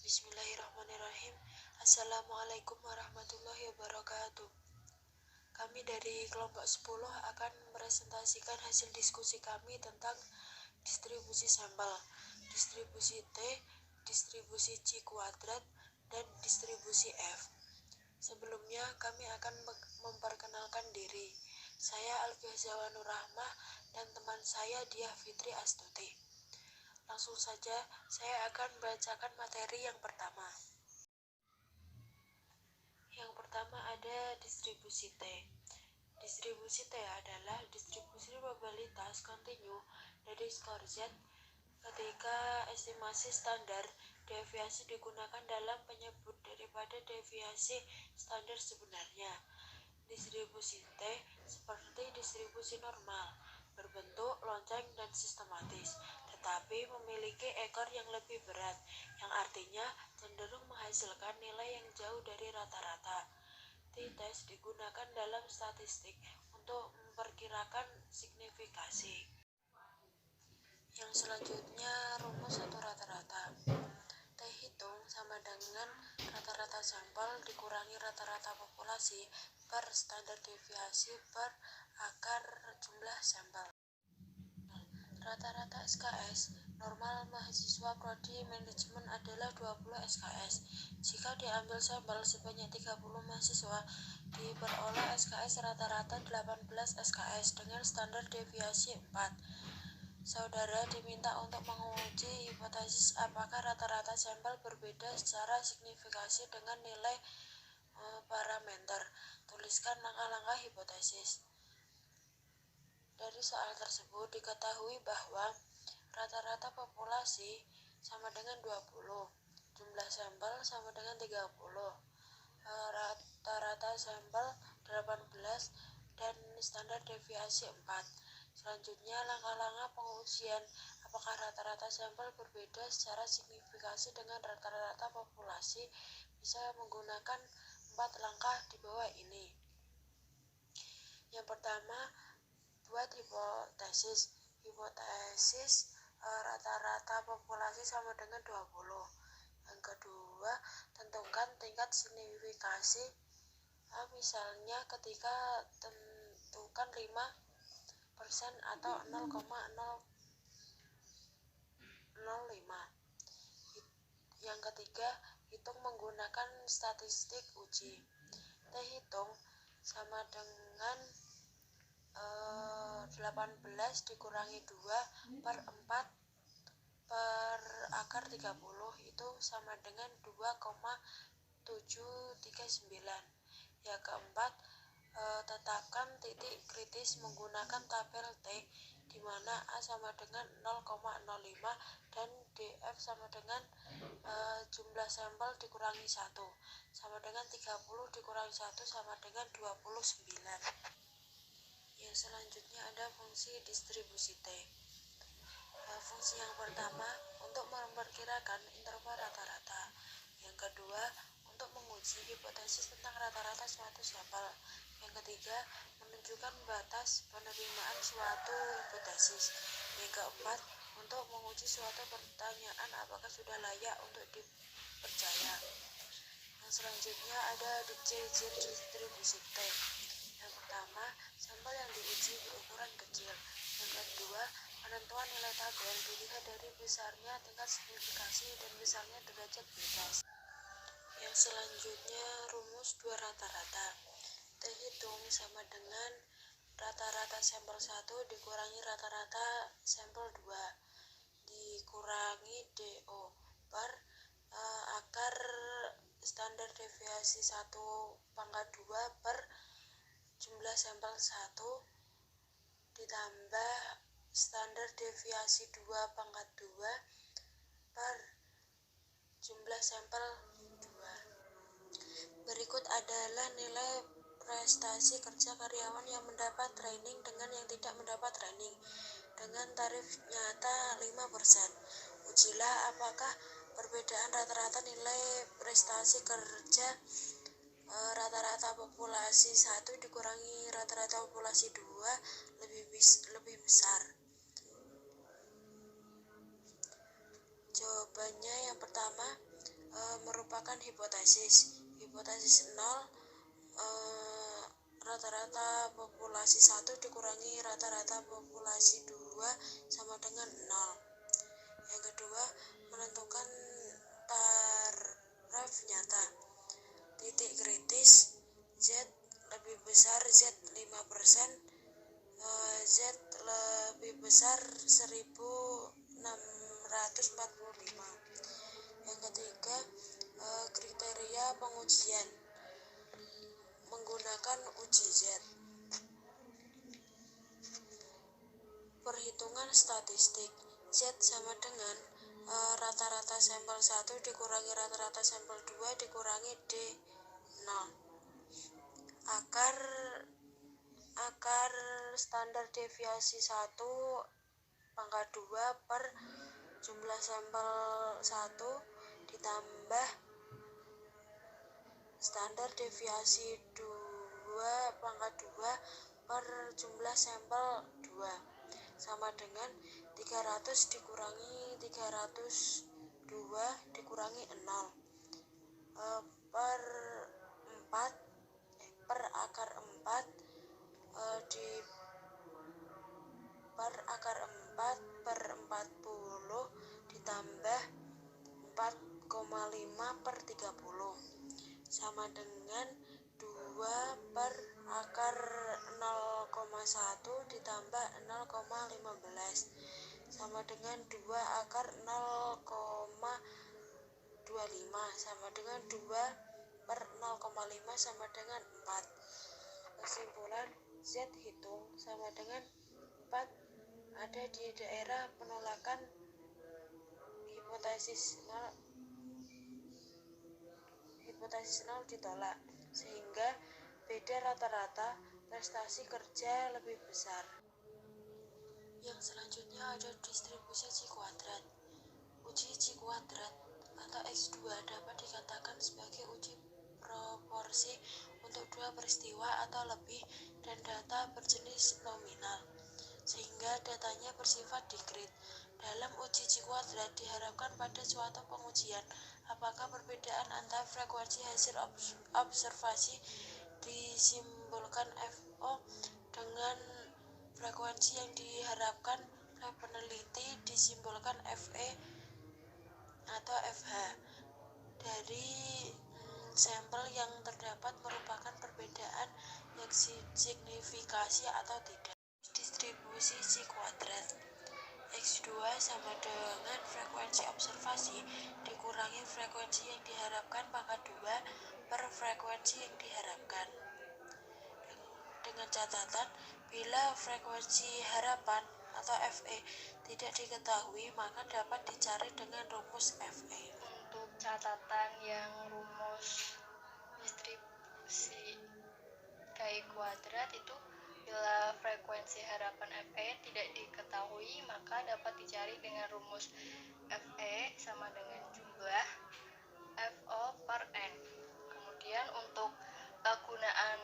Bismillahirrahmanirrahim. Assalamualaikum warahmatullahi wabarakatuh. Kami dari kelompok 10 akan mepresentasikan hasil diskusi kami tentang distribusi sampel, distribusi T, distribusi C kuadrat, dan distribusi F. Sebelumnya kami akan memperkenalkan diri. Saya Alfiah Zawanur Rahmah dan teman saya Diah Fitri Astuti. Langsung saja, saya akan membacakan materi yang pertama. Yang pertama ada distribusi T. Distribusi T adalah distribusi probabilitas kontinu dari skor Z ketika estimasi standar deviasi digunakan dalam penyebut daripada deviasi standar sebenarnya. Distribusi T seperti distribusi normal, berbentuk lonceng dan sistematis, tetapi memiliki ekor yang lebih berat, yang artinya cenderung menghasilkan nilai yang jauh dari rata-rata. T-test digunakan dalam statistik untuk memperkirakan signifikasi. Yang selanjutnya, rumus satu rata-rata. T hitung sama dengan rata-rata sampel dikurangi rata-rata populasi per standar deviasi per akar jumlah sampel. Rata-rata SKS normal mahasiswa prodi manajemen adalah 20 SKS. Jika diambil sampel sebanyak 30 mahasiswa, diperoleh SKS rata-rata 18 SKS dengan standar deviasi 4. Saudara diminta untuk menguji hipotesis apakah rata-rata sampel berbeda secara signifikasi dengan nilai parameter. Tuliskan langkah-langkah hipotesis. Dari soal tersebut diketahui bahwa rata-rata populasi sama dengan 20, jumlah sampel sama dengan 30, rata-rata sampel 18, dan standar deviasi 4. Selanjutnya, langkah-langkah pengujian apakah rata-rata sampel berbeda secara signifikasi dengan rata-rata populasi bisa menggunakan 4 langkah di bawah ini. Yang pertama, buat hipotesis. Hipotesis rata-rata populasi sama dengan 20. Yang kedua, tentukan tingkat signifikasi. Misalnya ketika tentukan 5% atau 0,005. Yang ketiga, hitung menggunakan statistik uji. T hitung sama dengan 18 dikurangi 2 per 4 per akar 30 itu sama dengan 2,739. Yang keempat, tetapkan titik kritis menggunakan tabel T di mana A sama dengan 0,05 dan DF sama dengan jumlah sampel dikurangi 1 sama dengan 30 dikurangi 1 sama dengan 29. Yang selanjutnya ada fungsi distribusi T. Fungsi yang pertama untuk memperkirakan interval rata-rata. Yang kedua untuk menguji hipotesis tentang rata-rata suatu sampel. Yang ketiga menunjukkan batas penerimaan suatu hipotesis. Yang keempat untuk menguji suatu pertanyaan apakah sudah layak untuk dipercaya. Yang selanjutnya ada ciri-ciri distribusi T. Yang pertama, sampel yang diuji berukuran kecil. Yang kedua, penentuan nilai tabel dilihat dari besarnya tingkat signifikasi dan besarnya derajat bebas. Yang selanjutnya, rumus 2 rata-rata. T hitung sama dengan rata-rata sampel 1 dikurangi rata-rata sampel 2 dikurangi DO per akar standar deviasi 1/2 per jumlah sampel 1 ditambah standar deviasi 2/2 per jumlah sampel 2. Berikut adalah nilai prestasi kerja karyawan yang mendapat training dengan yang tidak mendapat training dengan tarif nyata 5%. Ujilah apakah perbedaan rata-rata nilai prestasi kerja rata-rata populasi 1 dikurangi rata-rata populasi 2 lebih besar. Jawabannya yang pertama merupakan hipotesis. Hipotesis 0, rata-rata populasi 1 dikurangi rata-rata populasi 2 sama dengan 0. Yang kedua, menentukan taraf nyata. Titik kritis Z lebih besar Z 5%, Z lebih besar 1645. Yang ketiga, kriteria pengujian menggunakan uji Z. Perhitungan statistik Z sama dengan rata-rata sampel 1 dikurangi rata-rata sampel 2 dikurangi D0. Akar standar deviasi 1 pangkat 2 per jumlah sampel 1 ditambah standar deviasi 2 pangkat 2 per jumlah sampel 2 sama dengan 300 dikurangi 302 dikurangi 0 per 4 per akar 4 per akar 4 per 40 ditambah 4,5 per 30 sama dengan 2 per akar 0,1 ditambah 0,15 sama dengan 2 akar 0,25 sama dengan 2 per 0,5 sama dengan 4. Kesimpulan, Z hitung sama dengan 4 ada di daerah penolakan hipotesis 0 ditolak, sehingga beda rata-rata prestasi kerja lebih besar. Yang selanjutnya ada distribusi C kuadrat. Uji C kuadrat atau X2 dapat dikatakan sebagai uji proporsi untuk dua peristiwa atau lebih dan data berjenis nominal, sehingga datanya bersifat diskrit. Dalam uji C kuadrat diharapkan pada suatu pengujian apakah perbedaan antara frekuensi hasil observasi disimbolkan FO dengan frekuensi yang diharapkan oleh peneliti disimbolkan FE atau FH dari sampel yang terdapat merupakan perbedaan yang signifikasi atau tidak. Distribusi C kuadrat X2 sama dengan frekuensi observasi dikurangi frekuensi yang diharapkan pangkat 2 per frekuensi yang diharapkan. Dengan catatan, bila frekuensi harapan atau FE tidak diketahui, maka dapat dicari dengan rumus FE. Untuk catatan yang rumus distribusi Ki kuadrat itu, bila frekuensi harapan FE tidak diketahui, maka dapat dicari dengan rumus FE sama dengan jumlah FO per N. Kemudian untuk kegunaan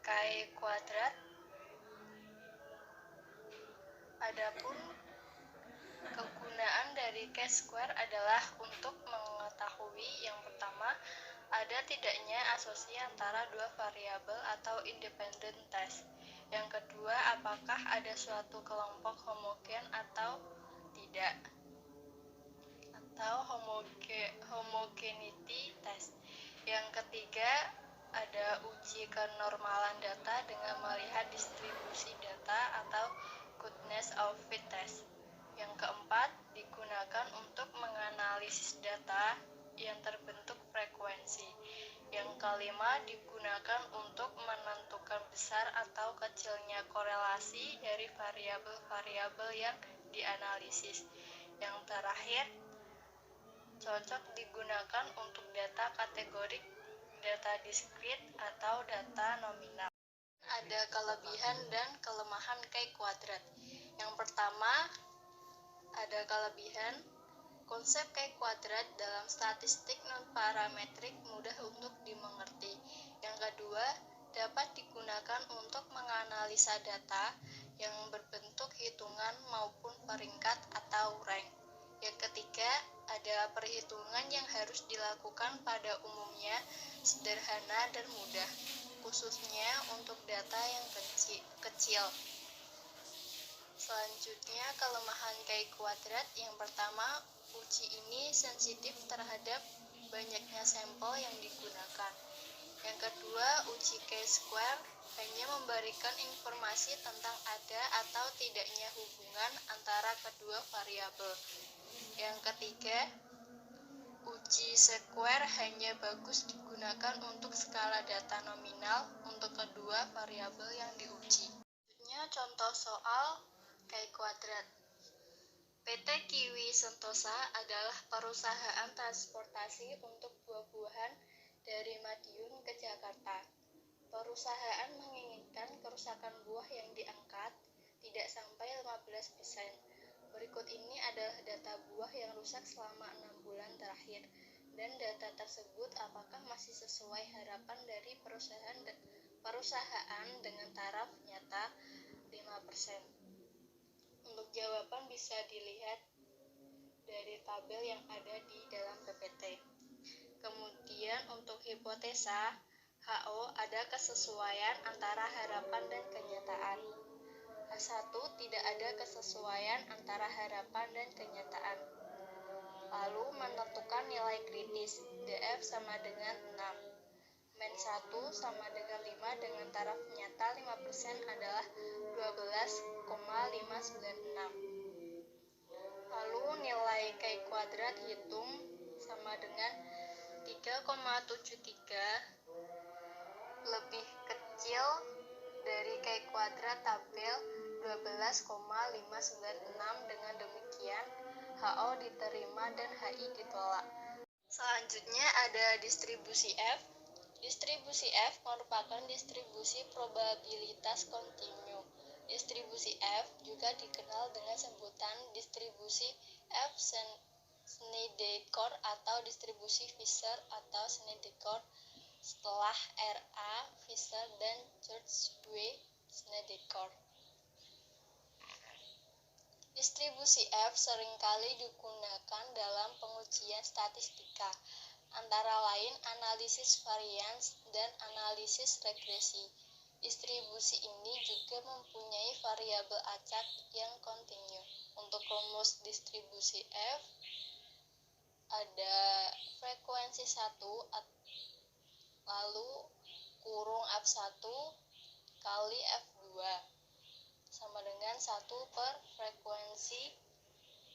Ki kuadrat, adapun kegunaan dari Chi-square adalah untuk mengetahui yang pertama, ada tidaknya asosiasi antara dua variabel atau independent test. Yang kedua, apakah ada suatu kelompok homogen atau tidak, atau homogeneity test. Yang ketiga, ada uji kenormalan data dengan melihat distribusi data atau goodness of fit test. Yang keempat, digunakan untuk menganalisis data yang terbentuk frekuensi. Yang kelima, digunakan untuk menentukan besar atau kecilnya korelasi dari variabel-variabel yang dianalisis. Yang terakhir, cocok digunakan untuk data kategorik, data diskrit, atau data nominal. Ada kelebihan dan kelemahan Chi kuadrat. Yang pertama, ada kelebihan. Konsep Chi kuadrat dalam statistik non-parametrik mudah untuk dimengerti. Yang kedua, dapat digunakan untuk menganalisa data yang berbentuk hitungan maupun peringkat atau rank. Yang ketiga, Ada perhitungan yang harus dilakukan pada umumnya sederhana dan mudah, khususnya untuk data yang kecil. Selanjutnya, kelemahan chi kuadrat. Yang pertama, uji ini sensitif terhadap banyaknya sampel yang digunakan. Yang kedua, uji chi-square hanya memberikan informasi tentang ada atau tidaknya hubungan antara kedua variabel. Yang ketiga, uji square hanya bagus digunakan untuk skala data nominal untuk kedua variabel yang diuji. Selanjutnya, contoh soal chi kuadrat. PT Kiwi Sentosa adalah perusahaan transportasi untuk buah-buahan dari Madiun ke Jakarta. Perusahaan menginginkan kerusakan buah yang diangkat tidak sampai 15%. Berikut ini adalah data buah yang rusak selama 6 bulan terakhir, dan data tersebut apakah masih sesuai harapan dari perusahaan dengan taraf nyata 5%. Untuk jawaban bisa dilihat dari tabel yang ada di dalam PPT. Kemudian untuk hipotesa, HO ada kesesuaian antara harapan dan kenyataan. H1 tidak ada kesesuaian antara harapan dan kenyataan. Lalu menentukan nilai kritis, DF sama dengan 6. Men 1 sama dengan 5 dengan taraf nyata 5% adalah 12,596. Lalu nilai chi kuadrat hitung sama dengan 3,73 lebih kecil dari chi kuadrat tabel 12,596. Dengan demikian, HO diterima dan HI ditolak. Selanjutnya ada distribusi F. Distribusi F merupakan distribusi probabilitas kontinu. Distribusi F juga dikenal dengan sebutan distribusi F Snedeker atau distribusi Fisher atau Snedeker setelah R.A. Fisher dan George W. Snedeker. Distribusi F seringkali digunakan dalam pengujian statistika, antara lain analisis varians dan analisis regresi. Distribusi ini juga mempunyai variabel acak yang kontinu. Untuk rumus distribusi F, ada frekuensi 1 lalu kurung F1 kali F2 sama dengan 1 per frekuensi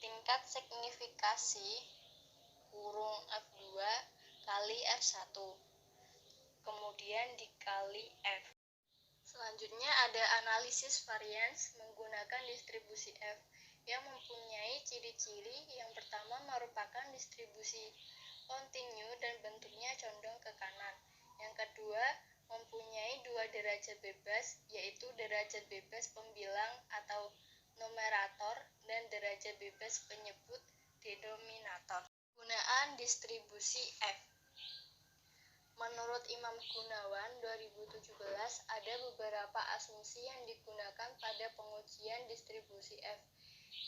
tingkat signifikasi kurung F2 kali F1 kemudian dikali F. Selanjutnya ada analisis varians menggunakan distribusi F yang mempunyai ciri-ciri. Yang pertama merupakan distribusi kontinu dan bentuknya condong ke kanan. Yang kedua mempunyai dua derajat bebas, yaitu derajat bebas pembilang atau numerator dan derajat bebas penyebut denominator. Penggunaan distribusi F. Menurut Imam Gunawan 2017, ada beberapa asumsi yang digunakan pada pengujian distribusi F,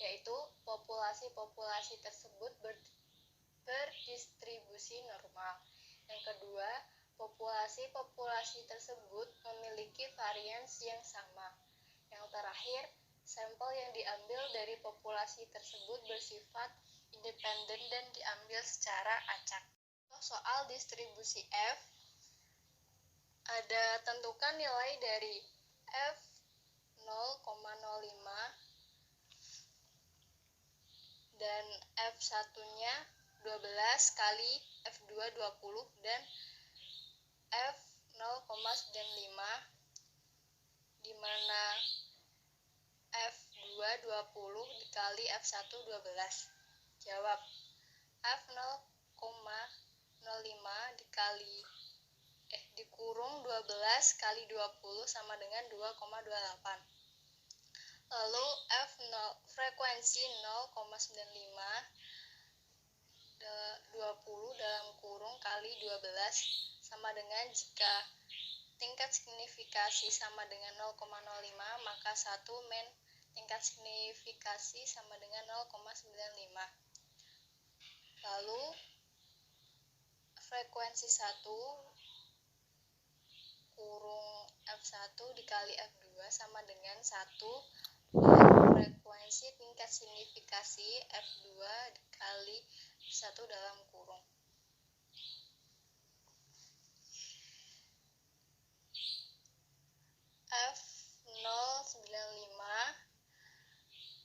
yaitu populasi-populasi tersebut berdistribusi normal. Yang kedua, populasi-populasi tersebut memiliki varians yang sama. Yang terakhir, sampel yang diambil dari populasi tersebut bersifat independen dan diambil secara acak. Soal distribusi F, ada tentukan nilai dari F 0,05 dan F1-nya 12 kali F2 20 dan F 0,95 di mana F2 20 dikali F1 12. Jawab. F 0,05 dikurung 12 kali 20 sama dengan 2,28. Lalu frekuensi 0,95 20 dalam kurung kali 12 sama dengan, jika tingkat signifikasi sama dengan 0,05 maka 1 men tingkat signifikasi sama dengan 0,95. Lalu frekuensi 1 kurung F1 dikali F2 sama dengan 1 per frekuensi tingkat signifikasi F2 dikali F1 dalam kurung. F095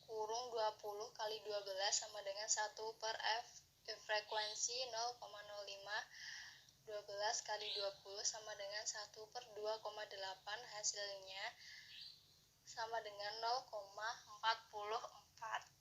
kurung 20 kali 12 sama dengan 1 per F frekuensi 0,05 12 kali 20 sama dengan 1 per 2,8, hasilnya sama dengan 0,44.